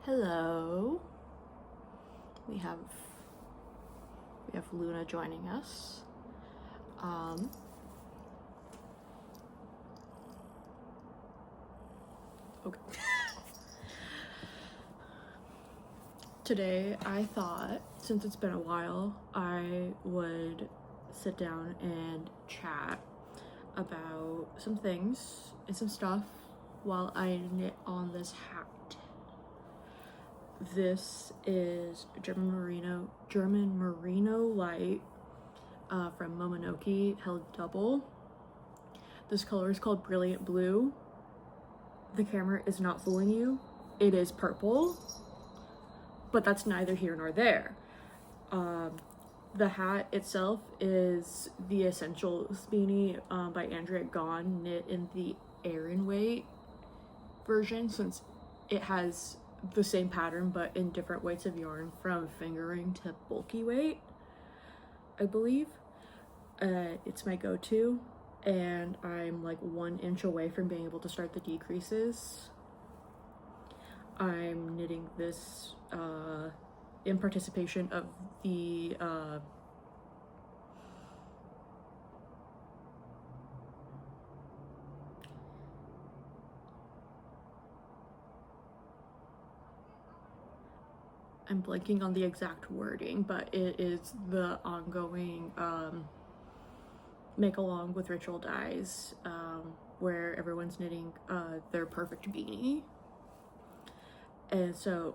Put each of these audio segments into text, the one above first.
Hello. We have Luna joining us. Okay. Today I thought, since it's been a while, I would sit down and chat about some things and some stuff while I knit on this hat. This is German Merino Light from Momonoki, held double. This color is called Brilliant Blue. The camera is not fooling you. It is purple, but that's neither here nor there. The hat itself is the Essentials beanie by Andrea Gaughan, knit in the Aran weight version, since it has the same pattern but in different weights of yarn from fingering to bulky weight, I believe. It's my go-to, and I'm like 1 inch away from being able to start the decreases. I'm knitting this in participation of the I'm blanking on the exact wording, but it is the ongoing make along with Ritual Dyes, where everyone's knitting their perfect beanie. And so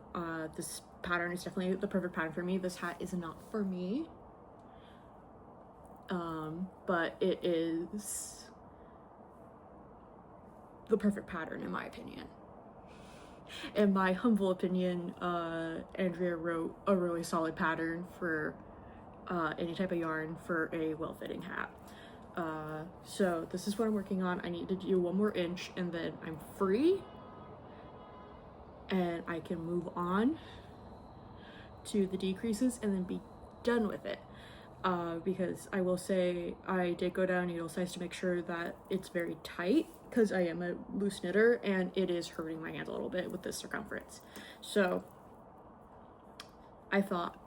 this pattern is definitely the perfect pattern for me. This hat is not for me, but it is the perfect pattern in my opinion. In my humble opinion, Andrea wrote a really solid pattern for any type of yarn for a well-fitting hat. So this is what I'm working on. I need to do 1 more inch and then I'm free and I can move on to the decreases and then be done with it. Because I will say I did go down needle size to make sure that it's very tight, because I am a loose knitter and it is hurting my hand a little bit with this circumference. So I thought,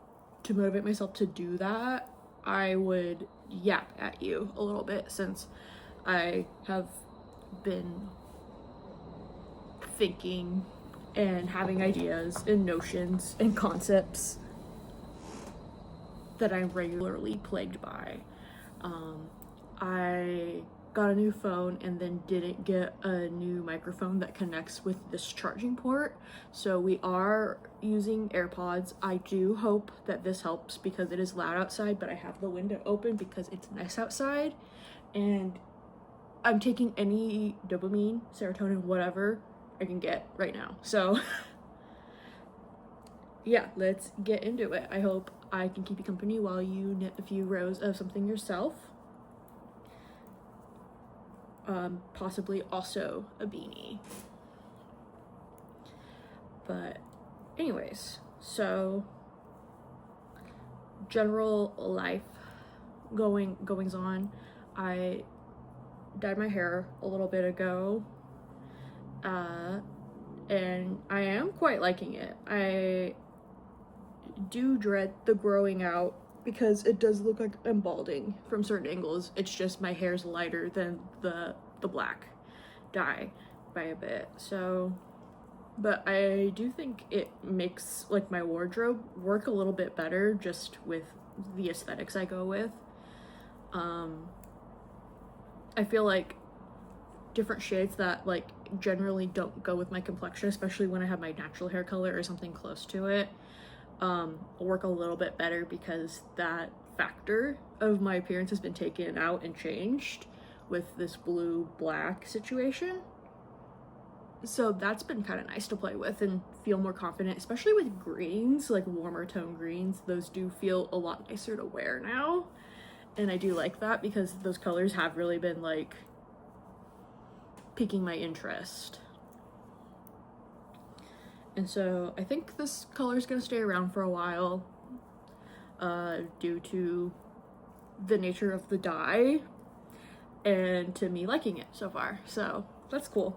to motivate myself to do that, I would yap at you a little bit, since I have been thinking and having ideas and notions and concepts that I'm regularly plagued by. I got a new phone and then didn't get a new microphone that connects with this charging port, so we are using AirPods. I do hope that this helps, because it is loud outside, but I have the window open because it's nice outside and I'm taking any dopamine, serotonin, whatever I can get right now. So yeah, let's get into it. I hope I can keep you company while you knit a few rows of something yourself. Possibly also a beanie. But anyways, so general life goings on. I dyed my hair a little bit ago, and I am quite liking it. I do dread the growing out, because it does look like I'm balding from certain angles. It's just my hair's lighter than the black dye by a bit. So, but I do think it makes like my wardrobe work a little bit better just with the aesthetics I go with. I feel like different shades that like generally don't go with my complexion, especially when I have my natural hair color or something close to it, work a little bit better, because that factor of my appearance has been taken out and changed with this blue black situation. So that's been kind of nice to play with and feel more confident, especially with greens, like warmer tone greens. Those do feel a lot nicer to wear now, and I do like that, because those colors have really been like piquing my interest. And so I think this color is going to stay around for a while, due to the nature of the dye and to me liking it so far. So that's cool.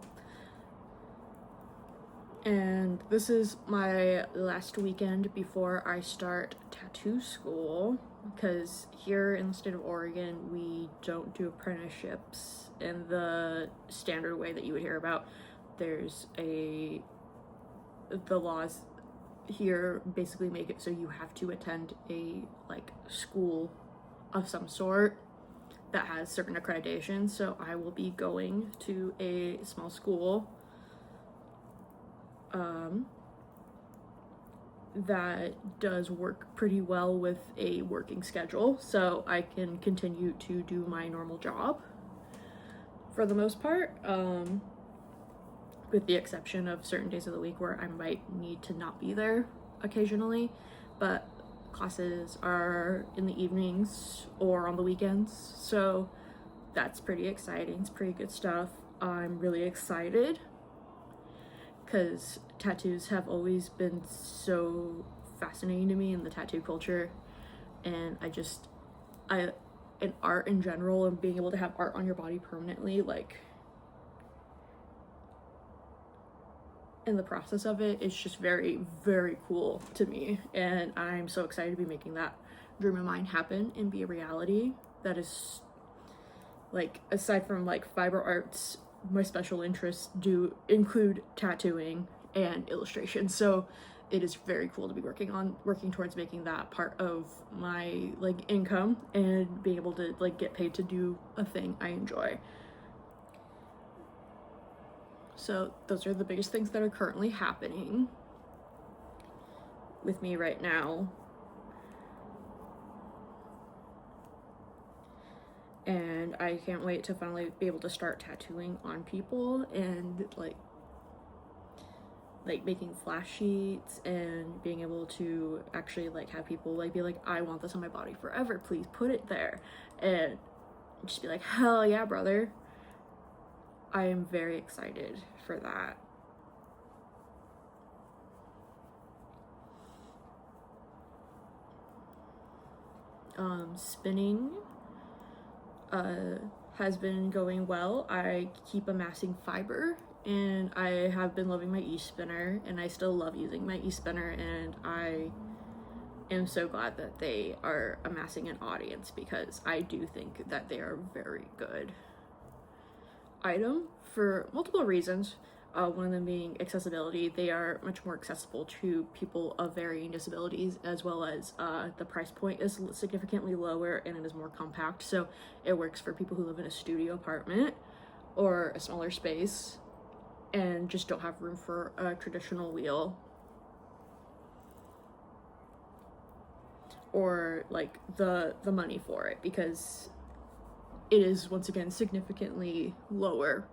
And this is my last weekend before I start tattoo school, because here in the state of Oregon, we don't do apprenticeships in the standard way that you would hear about. The laws here basically make it so you have to attend a like school of some sort that has certain accreditations. So I will be going to a small school that does work pretty well with a working schedule, so I can continue to do my normal job for the most part, with the exception of certain days of the week where I might need to not be there occasionally, but classes are in the evenings or on the weekends, so that's pretty exciting. It's pretty good stuff. I'm really excited because tattoos have always been so fascinating to me in the tattoo culture, and and art in general, and being able to have art on your body permanently, like, in the process of it, it's just very, very cool to me, and I'm so excited to be making that dream of mine happen and be a reality. That is, like, aside from like fiber arts, my special interests do include tattooing and illustration, so it is very cool to be working towards making that part of my like income and being able to like get paid to do a thing I enjoy. So those are the biggest things that are currently happening with me right now. And I can't wait to finally be able to start tattooing on people and like making flash sheets and being able to actually like have people like be like, I want this on my body forever, please put it there, and just be like, hell yeah, brother. I am very excited for that. Spinning has been going well. I keep amassing fiber, and I have been loving my e-spinner, and I still love using my e-spinner, and I am so glad that they are amassing an audience, because I do think that they are a very good item for multiple reasons. One of them being accessibility. They are much more accessible to people of varying disabilities, as well as the price point is significantly lower and it is more compact, so it works for people who live in a studio apartment or a smaller space and just don't have room for a traditional wheel, or like the money for it, because it is once again significantly lower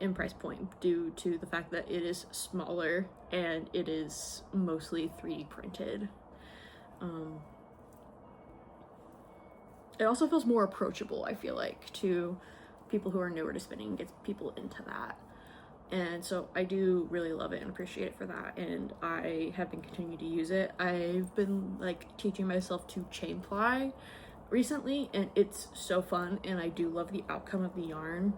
in price point due to the fact that it is smaller and it is mostly 3D printed. It also feels more approachable, I feel like, to people who are newer to spinning, gets people into that. And so I do really love it and appreciate it for that, and I have been continuing to use it. I've been like teaching myself to chain fly recently, and it's so fun, and I do love the outcome of the yarn,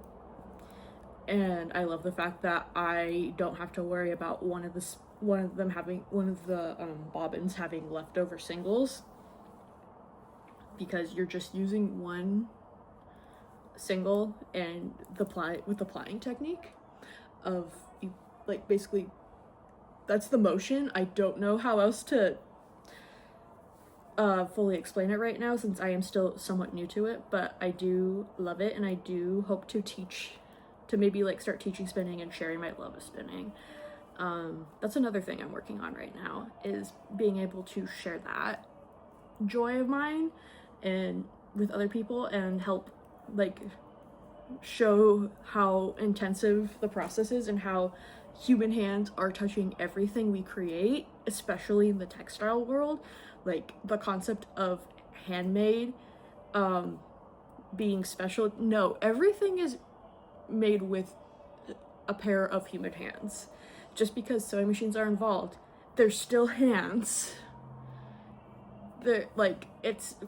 and I love the fact that I don't have to worry about one of the bobbins having leftover singles, because you're just using one single and with the plying technique of you, like, basically that's the motion. I don't know how else to fully explain it right now, since I am still somewhat new to it, but I do love it, and I do hope to maybe like start teaching spinning and sharing my love of spinning. That's another thing I'm working on right now, is being able to share that joy of mine and with other people, and help like show how intensive the process is and how human hands are touching everything we create, especially in the textile world. Like, the concept of handmade being special. No, everything is made with a pair of human hands. Just because sewing machines are involved, they're still hands.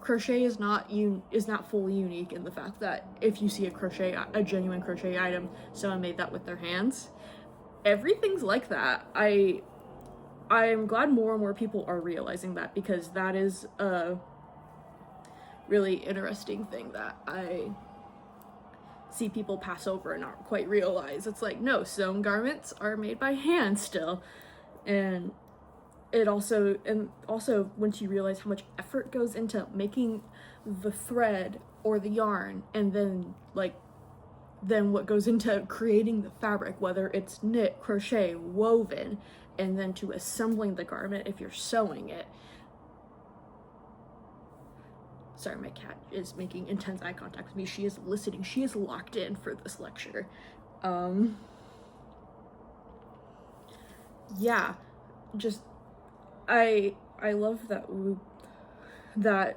Crochet is not fully unique in the fact that if you see a genuine crochet item, someone made that with their hands, everything's like that. I am glad more and more people are realizing that, because that is a really interesting thing that I see people pass over and not quite realize. It's like, no, sewn garments are made by hand still. And also once you realize how much effort goes into making the thread or the yarn, and then what goes into creating the fabric, whether it's knit, crochet, woven, and then to assembling the garment if you're sewing it. Sorry, my cat is making intense eye contact with me. She is listening. She is locked in for this lecture. Yeah, just I love that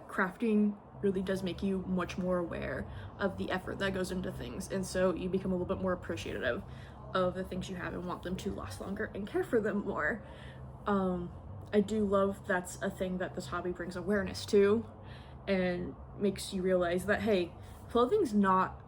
crafting really does make you much more aware of the effort that goes into things, and so you become a little bit more appreciative of the things you have and want them to last longer and care for them more. I do love that's a thing that this hobby brings awareness to, and makes you realize that, hey, clothing's not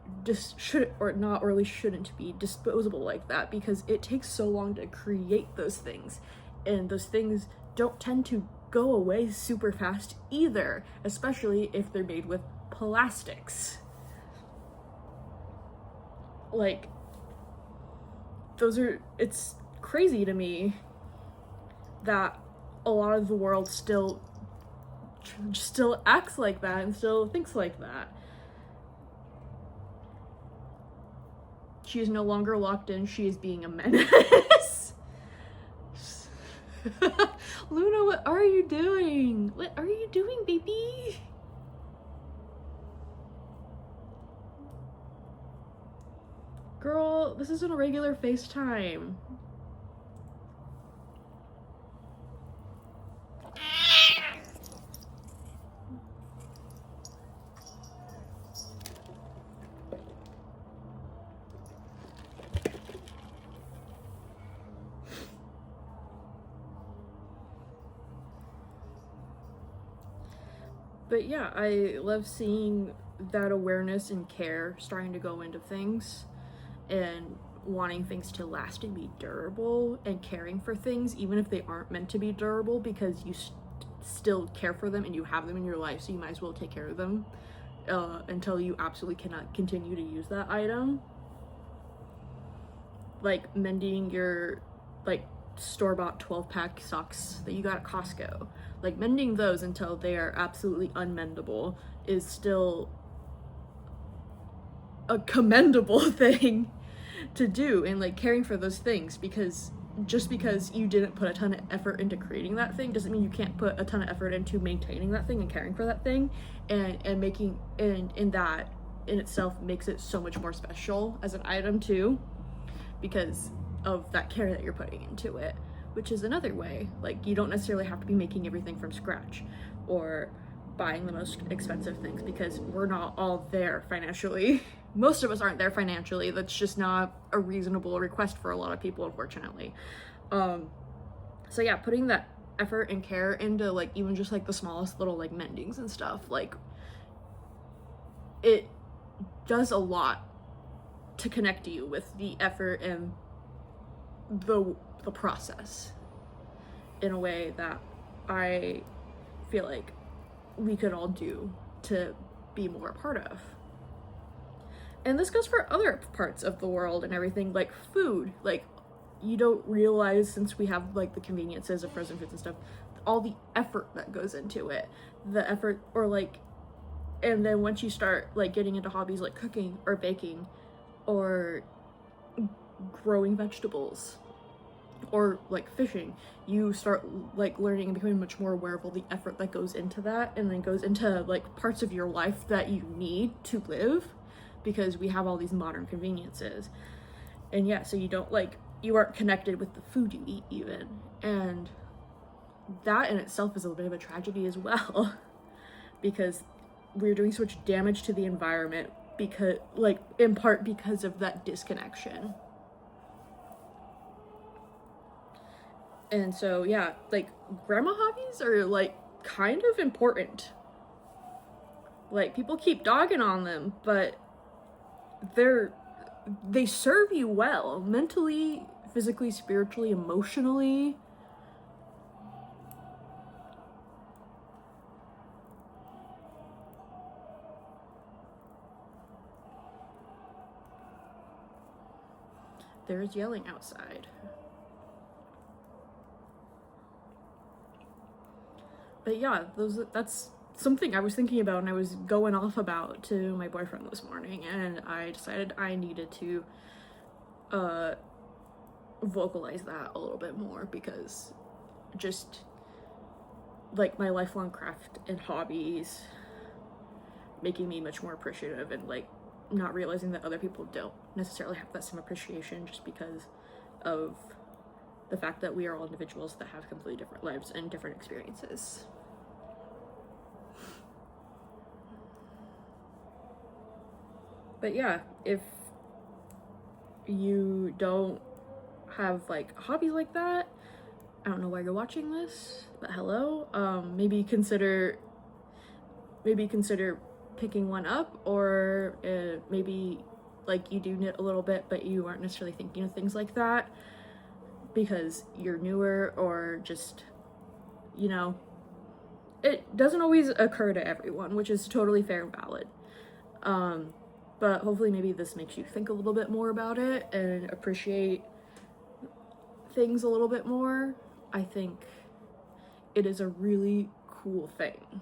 shouldn't be disposable like that, because it takes so long to create those things, and those things don't tend to go away super fast either, especially if they're made with plastics. Like, it's crazy to me that a lot of the world still acts like that and still thinks like that. She is no longer locked in. She is being a menace. Luna, what are you doing? What are you doing, baby? Girl, this isn't a regular FaceTime. But yeah, I love seeing that awareness and care starting to go into things, and wanting things to last and be durable, and caring for things even if they aren't meant to be durable, because you still care for them and you have them in your life, so you might as well take care of them until you absolutely cannot continue to use that item. Like mending your store-bought 12-pack socks that you got at Costco. Like, mending those until they are absolutely unmendable is still a commendable thing to do, and like caring for those things, because just because you didn't put a ton of effort into creating that thing doesn't mean you can't put a ton of effort into maintaining that thing and caring for that thing, and making, and that in itself makes it so much more special as an item too, because of that care that you're putting into it, which is another way. Like, you don't necessarily have to be making everything from scratch or buying the most expensive things, because we're not all there financially. Most of us aren't there financially. That's just not a reasonable request for a lot of people, unfortunately. So yeah, putting that effort and care into like even just like the smallest little like mendings and stuff, like, it does a lot to connect you with the effort and the process in a way that I feel like we could all do to be more a part of. And this goes for other parts of the world and everything, like food. Like, you don't realize, since we have like the conveniences of frozen foods and stuff, all the effort that goes into it. The effort, or like, and then once you start like getting into hobbies like cooking or baking or growing vegetables or like fishing, you start like learning and becoming much more aware of all the effort that goes into that, and then goes into like parts of your life that you need to live, because we have all these modern conveniences. And yeah, so you aren't connected with the food you eat even, and that in itself is a bit of a tragedy as well, because we're doing so much damage to the environment, because like in part because of that disconnection. And so yeah, like grandma hobbies are like kind of important. Like, people keep dogging on them, but they serve you well mentally, physically, spiritually, emotionally. There's yelling outside. But yeah, that's something I was thinking about and I was going off about to my boyfriend this morning, and I decided I needed to vocalize that a little bit more, because just like my lifelong craft and hobbies making me much more appreciative, and like not realizing that other people don't necessarily have that same appreciation just because of the fact that we are all individuals that have completely different lives and different experiences. But yeah, if you don't have like hobbies like that, I don't know why you're watching this, but hello. Maybe consider picking one up, or maybe like you do knit a little bit but you aren't necessarily thinking of things like that because you're newer, or just, you know, it doesn't always occur to everyone, which is totally fair and valid. But hopefully maybe this makes you think a little bit more about it and appreciate things a little bit more. I think it is a really cool thing.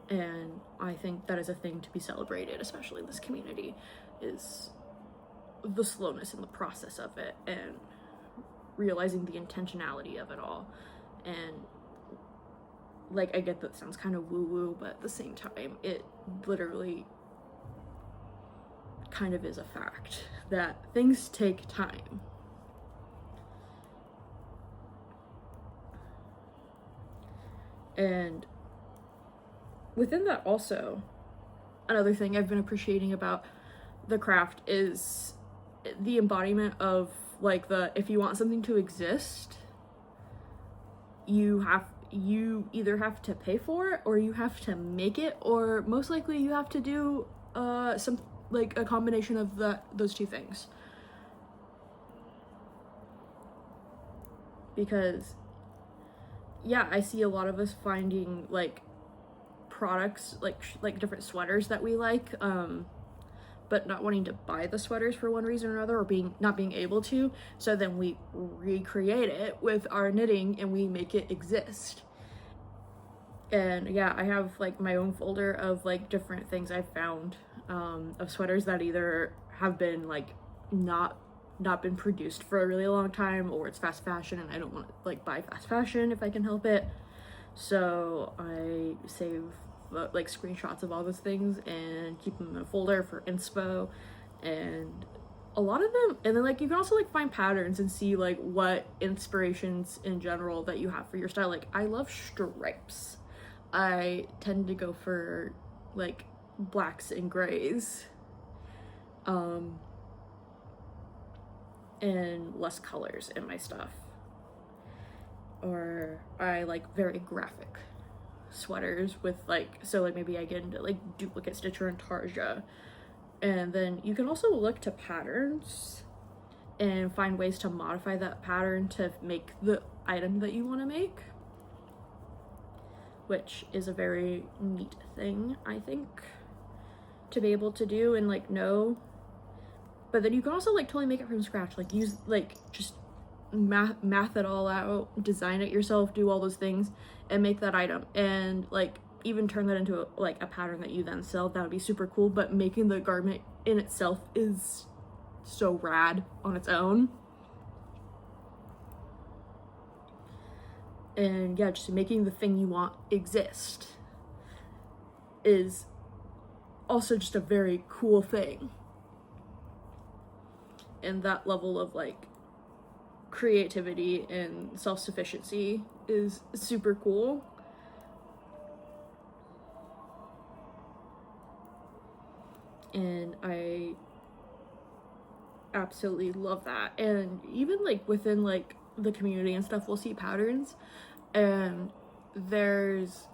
And I think that is a thing to be celebrated, especially in this community, is the slowness in the process of it and realizing the intentionality of it all. And like, I get that sounds kind of woo-woo, but at the same time, it literally kind of is a fact that things take time. And within that also, another thing I've been appreciating about the craft is the embodiment of like if you want something to exist, you either have to pay for it or you have to make it, or most likely you have to do some like a combination of those two things. Because yeah, I see a lot of us finding like products like different sweaters that we like, but not wanting to buy the sweaters for one reason or another, or not being able to, so then we recreate it with our knitting and we make it exist. And yeah, I have like my own folder of like different things I've found of sweaters that either have been like not been produced for a really long time, or it's fast fashion and I don't want to like buy fast fashion if I can help it. So I save like screenshots of all those things and keep them in a folder for inspo, and a lot of them, and then like you can also like find patterns and see like what inspirations in general that you have for your style. Like I love stripes. I tend to go for like blacks and grays, and less colors in my stuff. Or I like very graphic sweaters with like, so like maybe I get into like duplicate stitch or intarsia. And then you can also look to patterns and find ways to modify that pattern to make the item that you want to make, which is a very neat thing, I think, to be able to do and like know. But then you can also like totally make it from scratch, like use like just math it all out, design it yourself, do all those things and make that item, and like even turn that into like a pattern that you then sell. That would be super cool. But making the garment in itself is so rad on its own. And yeah, just making the thing you want exist is also just a very cool thing. And that level of like creativity and self-sufficiency is super cool. And I absolutely love that. And even like within like the community and stuff, we'll see patterns, and there's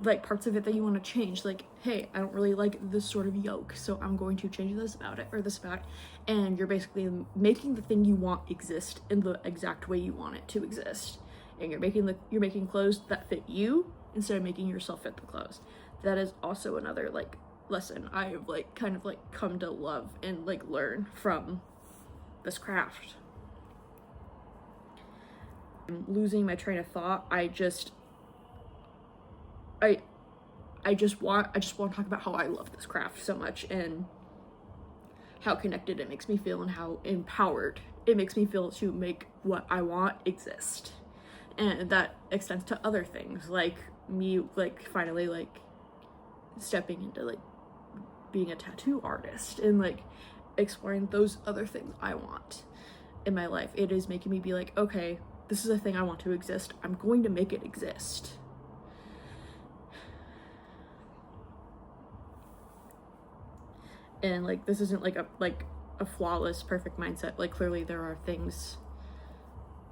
like parts of it that you want to change, like, hey, I don't really like this sort of yoke, so I'm going to change this about it, or this about it. And you're basically making the thing you want exist in the exact way you want it to exist, and you're making clothes that fit you instead of making yourself fit the clothes. That is also another like lesson I've like kind of like come to love and like learn from this craft. I'm losing my train of thought. I just want to talk about how I love this craft so much, and how connected it makes me feel, and how empowered it makes me feel to make what I want exist. And that extends to other things, like me like finally like stepping into like being a tattoo artist and like exploring those other things I want in my life. It is making me be like, okay, this is a thing I want to exist. I'm going to make it exist. And like this isn't like a flawless perfect mindset. Like clearly there are things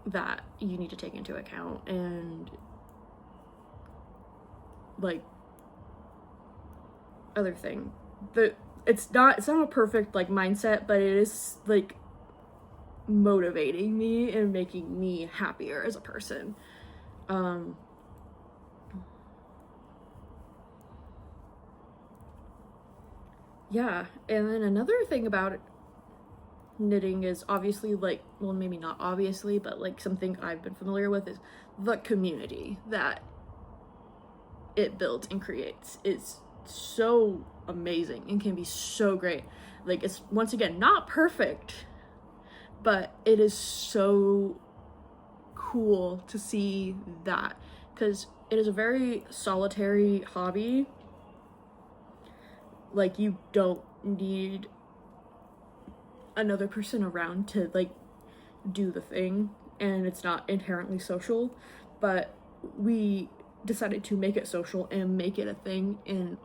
that you need to take into account, and like other thing, it's not a perfect like mindset, but it is like motivating me and making me happier as a person. Yeah, and then another thing about knitting is obviously like, well, maybe not obviously, but like something I've been familiar with is the community that it builds and creates is so amazing and can be so great. Like it's once again not perfect, but it is so cool to see that, because it is a very solitary hobby. Like you don't need another person around to like do the thing, and it's not inherently social, but we decided to make it social and make it a thing. And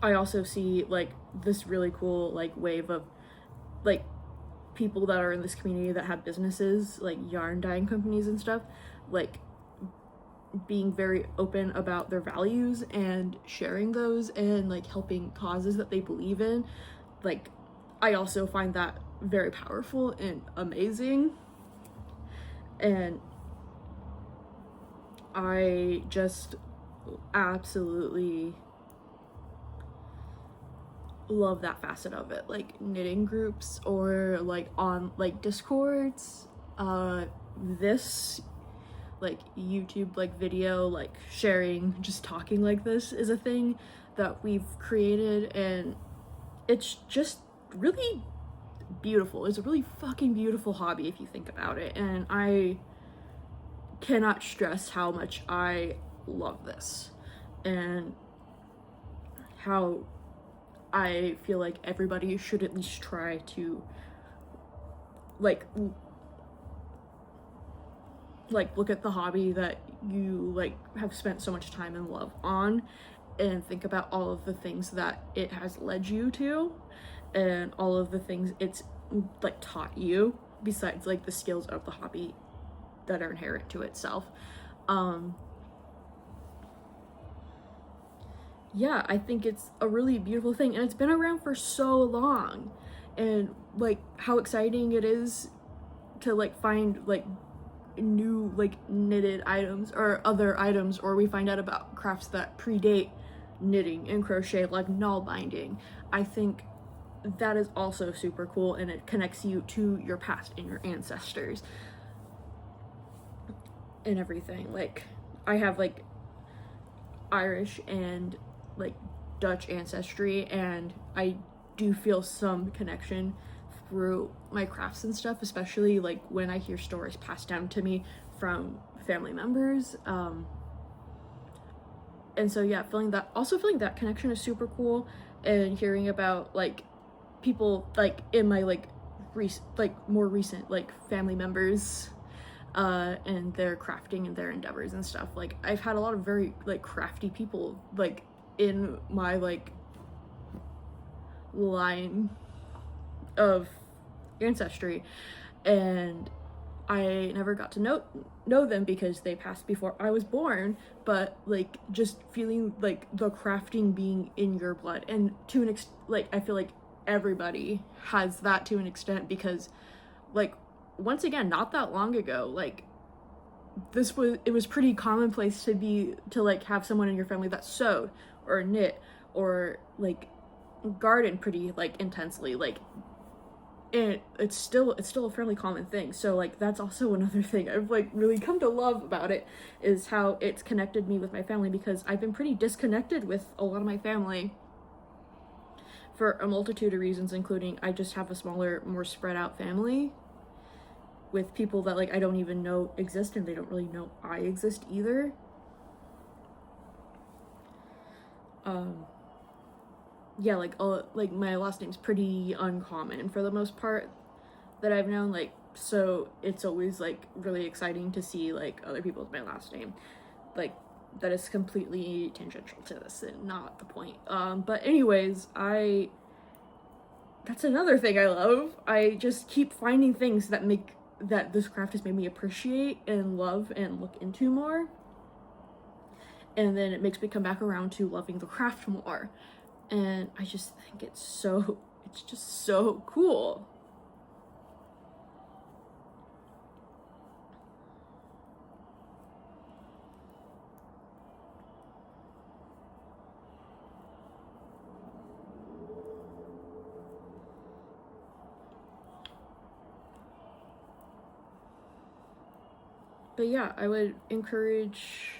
I also see like this really cool like wave of like people that are in this community that have businesses like yarn dyeing companies and stuff, like being very open about their values and sharing those and like helping causes that they believe in. Like I also find that very powerful and amazing, and I just absolutely love that facet of it. Like knitting groups or like on like Discords, this like YouTube like video like sharing, just talking like this is a thing that we've created, and it's just really beautiful. It's a really fucking beautiful hobby if you think about it, and I cannot stress how much I love this and how I feel like everybody should at least try to like look at the hobby that you like have spent so much time and love on, and think about all of the things that it has led you to, and all of the things it's like taught you besides like the skills of the hobby that are inherent to itself. Yeah, I think it's a really beautiful thing, and it's been around for so long, and like how exciting it is to like find like new like knitted items or other items, or we find out about crafts that predate knitting and crochet, like null binding. I think that is also super cool, and it connects you to your past and your ancestors and everything. Like I have like Irish and like Dutch ancestry, and I do feel some connection through my crafts and stuff, especially like when I hear stories passed down to me from family members. And so yeah, feeling that connection is super cool, and hearing about like people like in my like more recent like family members and their crafting and their endeavors and stuff. Like I've had a lot of very like crafty people like in my like line of ancestry, and I never got to know them because they passed before I was born, but like just feeling like the crafting being in your blood, and to an like I feel like everybody has that to an extent, because like once again, not that long ago, like it was pretty commonplace to like have someone in your family that sewed or knit or like garden pretty like intensely, like it's still a fairly common thing. So like that's also another thing I've like really come to love about it, is how it's connected me with my family, because I've been pretty disconnected with a lot of my family for a multitude of reasons, including I just have a smaller, more spread out family with people that like I don't even know exist, and they don't really know I exist either. Yeah, like my last name's pretty uncommon for the most part that I've known, like, so it's always like really exciting to see like other people with my last name. Like, that is completely tangential to this and not the point. But anyways, that's another thing I love. I just keep finding things that this craft has made me appreciate and love and look into more. And then it makes me come back around to loving the craft more. And I just think it's just so cool. But yeah, I would encourage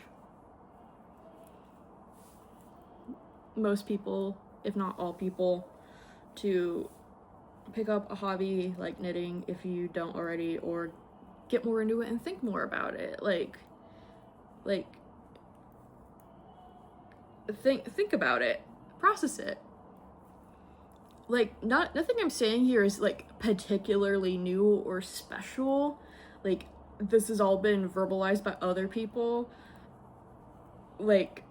most people, if not all people, to pick up a hobby like knitting if you don't already, or get more into it and think more about it. Like think about it, process it. Like, nothing I'm saying here is like particularly new or special. Like, this has all been verbalized by other people, like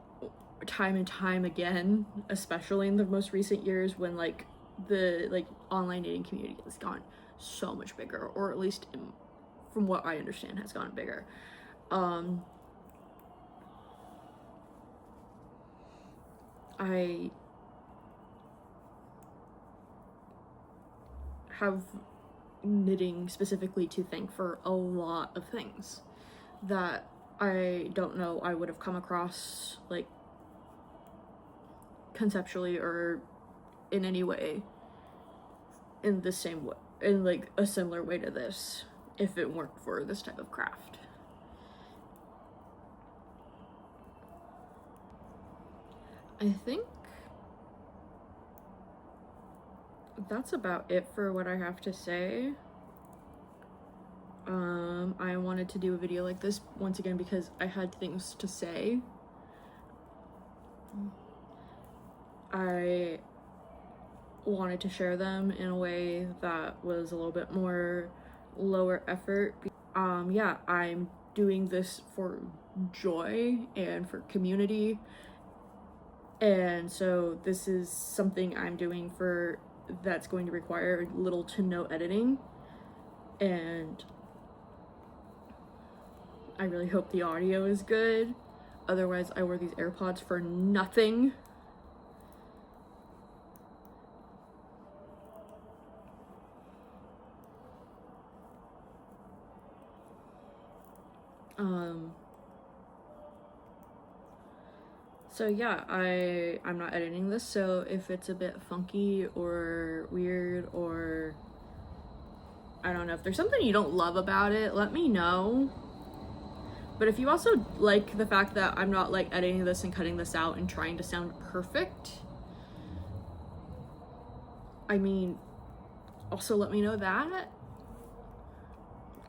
time and time again, especially in the most recent years, when like the like online dating community has gone so much bigger, or at least from what I understand has gone bigger. I have knitting specifically to thank for a lot of things that I don't know I would have come across like conceptually or in any way in the same way, in like a similar way to this, if it weren't for this type of craft. I think that's about it for what I have to say. I wanted to do a video like this once again because I had things to say. I wanted to share them in a way that was a little bit more lower effort. Yeah, I'm doing this for joy and for community, and so this is something I'm doing that's going to require little to no editing, and I really hope the audio is good. Otherwise, I wear these AirPods for nothing. So yeah, I'm not editing this, so if it's a bit funky or weird, or I don't know, if there's something you don't love about it, let me know. But if you also like the fact that I'm not like editing this and cutting this out and trying to sound perfect, I mean, also let me know that.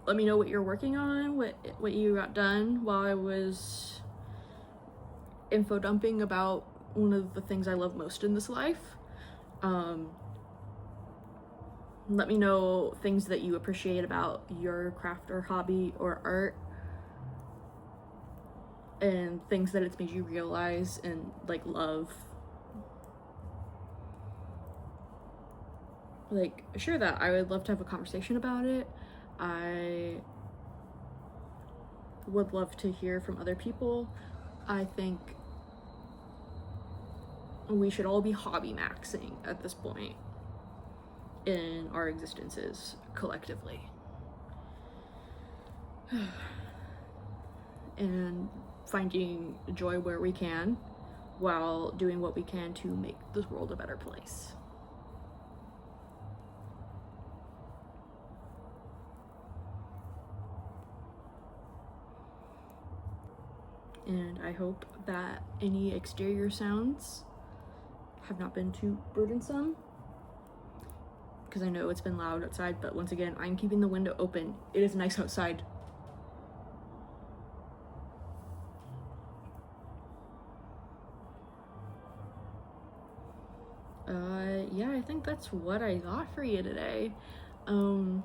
Let me know what you're working on, what you got done while I was info dumping about one of the things I love most in this life. Let me know things that you appreciate about your craft or hobby or art, and things that it's made you realize and like love. Like, share that. I would love to have a conversation about it. I would love to hear from other people. I think we should all be hobby maxing at this point in our existences collectively. And finding joy where we can while doing what we can to make this world a better place. And I hope that any exterior sounds have not been too burdensome, because I know it's been loud outside, but once again, I'm keeping the window open. It is nice outside. Yeah, I think that's what I got for you today. Once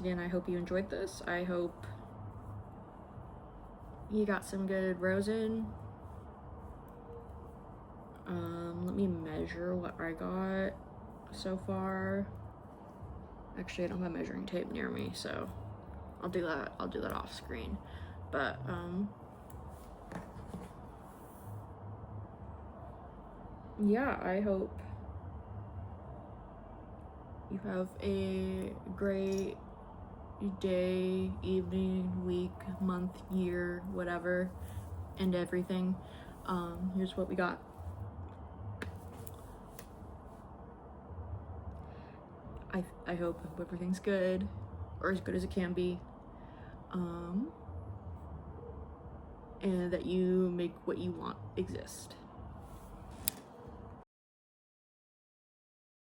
again, I hope you enjoyed this. I hope you got some good rosin. Let me measure what I got so far. Actually, I don't have measuring tape near me, so I'll do that off screen. But yeah, I hope you have a great day, evening, week, month, year, whatever, and everything. Here's what we got. I hope everything's good, or as good as it can be, and that you make what you want exist.